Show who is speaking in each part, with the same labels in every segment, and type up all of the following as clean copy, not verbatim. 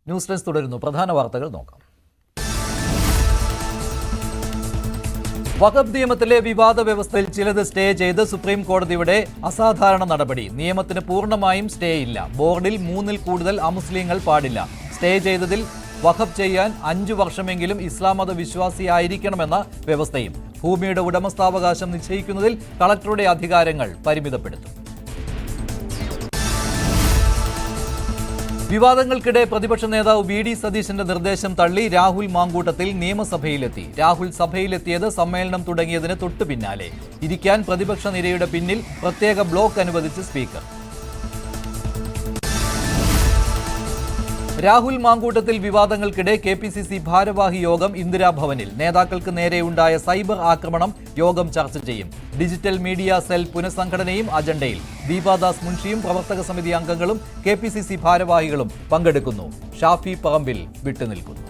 Speaker 1: News desk തുടരുന്നു. പ്രധാന വാർത്തകൾ നോക്കാം. വഖഫ് നിയമത്തിലെ വിവാദ വ്യവസ്ഥയിൽ ചിലത് സ്റ്റേ ചെയ്ത് സുപ്രീം കോടതിയുടെ അസാധാരണ നടപടി. നിയമത്തിന് പൂർണ്ണമായും സ്റ്റേ ഇല്ല. ബോർഡിൽ 3-ൽ കൂടുതൽ അമുസ്ലിങ്ങൾ പാടില്ല. സ്റ്റേ ചെയ്തതിൽ വഖഫ് ചെയ്യാൻ 5 വർഷമെങ്കിലും ഇസ്ലാം മത വിശ്വാസിയായിരിക്കണമെന്ന വ്യവസ്ഥയും. ഭൂമിയുടെ ഉടമസ്ഥാവകാശം നിശ്ചയിക്കുന്നതിൽ കളക്ടറുടെ അധികാരങ്ങൾ പരിമിതപ്പെടുത്തും. വിവാദങ്ങൾക്കിടെ പ്രതിപക്ഷ നേതാവ് വി.ഡി. സതീശന്റെ നിർദ്ദേശം തള്ളി രാഹുൽ മാങ്കൂട്ടത്തിൽ നിയമസഭയിലെത്തി. രാഹുൽ സഭയിലെത്തിയത് സമ്മേളനം തുടങ്ങിയതിന് തൊട്ടു പിന്നാലെ. ഇരിക്കാൻ പ്രതിപക്ഷ നിരയുടെ പിന്നിൽ പ്രത്യേക ബ്ലോക്ക് അനുവദിച്ച് സ്പീക്കർ. രാഹുൽ മാങ്കൂട്ടത്തിൽ വിവാദങ്ങൾക്കിടെ കെ.പി.സി.സി ഭാരവാഹി യോഗം ഇന്ദിരാഭവനിൽ. നേതാക്കൾക്ക് നേരെയുണ്ടായ സൈബർ ആക്രമണം യോഗം ചർച്ച ചെയ്യും. Digital media cell പുനഃസംഘടനയും അജണ്ടയിൽ. ദീപാദാസ് മുൻഷിയും പ്രവർത്തക സമിതി അംഗങ്ങളും കെ.പി.സി.സി ഭാരവാഹികളും പങ്കെടുക്കുന്നു. ഷാഫി പറമ്പിൽ വിട്ടുനിൽക്കുന്നു.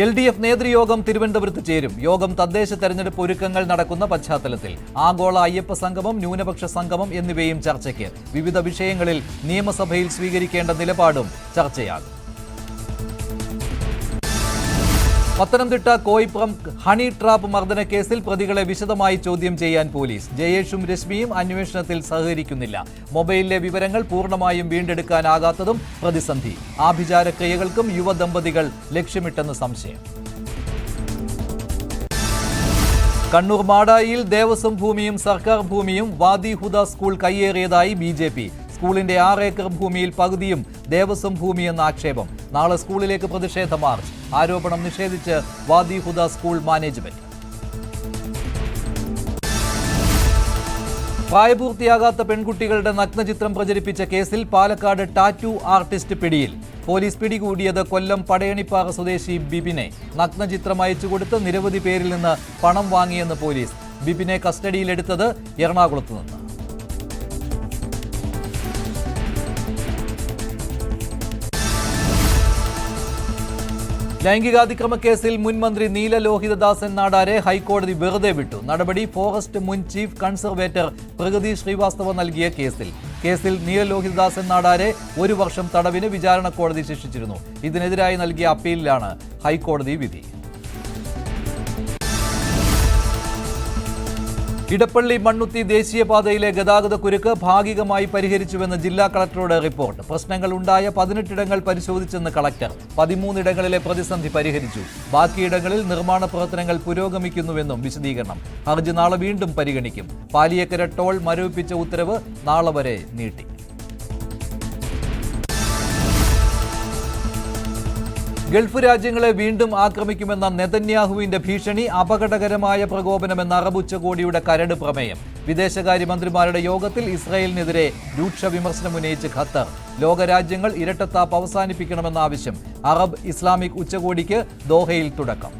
Speaker 1: LDF നേതൃയോഗം തിരുവനന്തപുരത്ത് ചേരും. യോഗം തദ്ദേശ തെരഞ്ഞെടുപ്പ് ഒരുക്കങ്ങൾ നടക്കുന്ന പശ്ചാത്തലത്തിൽ. ആഗോള അയ്യപ്പ സംഗമം, ന്യൂനപക്ഷ സംഗമം എന്നിവയും ചർച്ചയ്ക്ക്. വിവിധ വിഷയങ്ങളിൽ നിയമസഭയിൽ സ്വീകരിക്കേണ്ട നിലപാടും ചർച്ചയാകും. പത്തനംതിട്ട കോയിപ്പുറം ഹണി ട്രാപ്പ് മർദ്ദന കേസിൽ പ്രതികളെ വിശദമായി ചോദ്യം ചെയ്യാൻ പോലീസ്. ജയേഷും രശ്മിയും അന്വേഷണത്തിൽ സഹകരിക്കുന്നില്ല. മൊബൈലിലെ വിവരങ്ങൾ പൂർണ്ണമായും വീണ്ടെടുക്കാനാകാത്തതും പ്രതിസന്ധി. ആഭിചാരക്രിയകൾക്കും യുവദമ്പതികൾ ലക്ഷ്യമിട്ടെന്ന് സംശയം. കണ്ണൂർ മാടായിയിൽ ദേവസ്വം ഭൂമിയും സർക്കാർ ഭൂമിയും വാദി ഹുദ സ്കൂൾ കയ്യേറിയതായി BJP. സ്കൂളിന്റെ 6 ഏക്കർ ഭൂമിയിൽ പകുതിയും ദേവസ്വം ഭൂമിയെന്ന ആക്ഷേപം. നാളെ സ്കൂളിലേക്ക് പ്രതിഷേധ മാർച്ച്. ആരോപണം നിഷേധിച്ച് വാദി ഹുദ സ്കൂൾ മാനേജ്മെന്റ്. പ്രായപൂർത്തിയാകാത്ത പെൺകുട്ടികളുടെ നഗ്നചിത്രം പ്രചരിപ്പിച്ച കേസിൽ പാലക്കാട് ടാറ്റു ആർട്ടിസ്റ്റ് പിടിയിൽ. പോലീസ് പിടികൂടിയത് കൊല്ലം പടയണിപ്പാറ സ്വദേശി ബിബിനെ. നഗ്നചിത്രം അയച്ചുകൊടുത്ത് നിരവധി പേരിൽ നിന്ന് പണം വാങ്ങിയെന്ന് പോലീസ്. ബിബിനെ കസ്റ്റഡിയിലെടുത്തത് എറണാകുളത്ത് നിന്ന്. ലൈംഗികാതിക്രമ കേസിൽ മുൻ മന്ത്രി നീല ലോഹിതദാസൻ നാടാരെ ഹൈക്കോടതി വെറുതെ വിട്ടു. നടപടി ഫോറസ്റ്റ് മുൻ ചീഫ് കൺസർവേറ്റർ പ്രഗതി ശ്രീവാസ്തവ നൽകിയ കേസിൽ നീല ലോഹിതദാസൻ നാടാരെ 1 വർഷം തടവിന് വിചാരണ കോടതി ശിക്ഷിച്ചിരുന്നു. ഇതിനെതിരായി നൽകിയ അപ്പീലിലാണ് ഹൈക്കോടതി വിധി. ഇടപ്പള്ളി മണ്ണുത്തി ദേശീയപാതയിലെ ഗതാഗത കുരുക്ക് ഭാഗികമായി പരിഹരിച്ചുവെന്ന് ജില്ലാ കളക്ടറുടെ റിപ്പോർട്ട്. പ്രശ്നങ്ങൾ ഉണ്ടായ 18 ഇടങ്ങൾ പരിശോധിച്ചെന്ന് കളക്ടർ. 13 ഇടങ്ങളിലെ പ്രതിസന്ധി പരിഹരിച്ചു. ബാക്കിയിടങ്ങളിൽ നിർമ്മാണ പ്രവർത്തനങ്ങൾ പുരോഗമിക്കുന്നുവെന്നും വിശദീകരണം. ഹർജി നാളെ വീണ്ടും പരിഗണിക്കും. പാലിയേക്കര ടോൾ മരവിപ്പിച്ച ഉത്തരവ് നാളെ വരെ നീട്ടി. ഗൾഫ് രാജ്യങ്ങളെ വീണ്ടും ആക്രമിക്കുമെന്ന നെതന്യാഹുവിന്റെ ഭീഷണി അപകടകരമായ പ്രകോപനമെന്ന അറബ് ഉച്ചകോടിയുടെ കരട് പ്രമേയം. വിദേശകാര്യമന്ത്രിമാരുടെ യോഗത്തിൽ ഇസ്രായേലിനെതിരെ രൂക്ഷ വിമർശനം ഉന്നയിച്ച് ഖത്തർ. ലോകരാജ്യങ്ങൾ ഇരട്ടത്താപ്പ് അവസാനിപ്പിക്കണമെന്ന ആവശ്യം. അറബ് ഇസ്ലാമിക് ഉച്ചകോടിക്ക് ദോഹയിൽ തുടക്കം.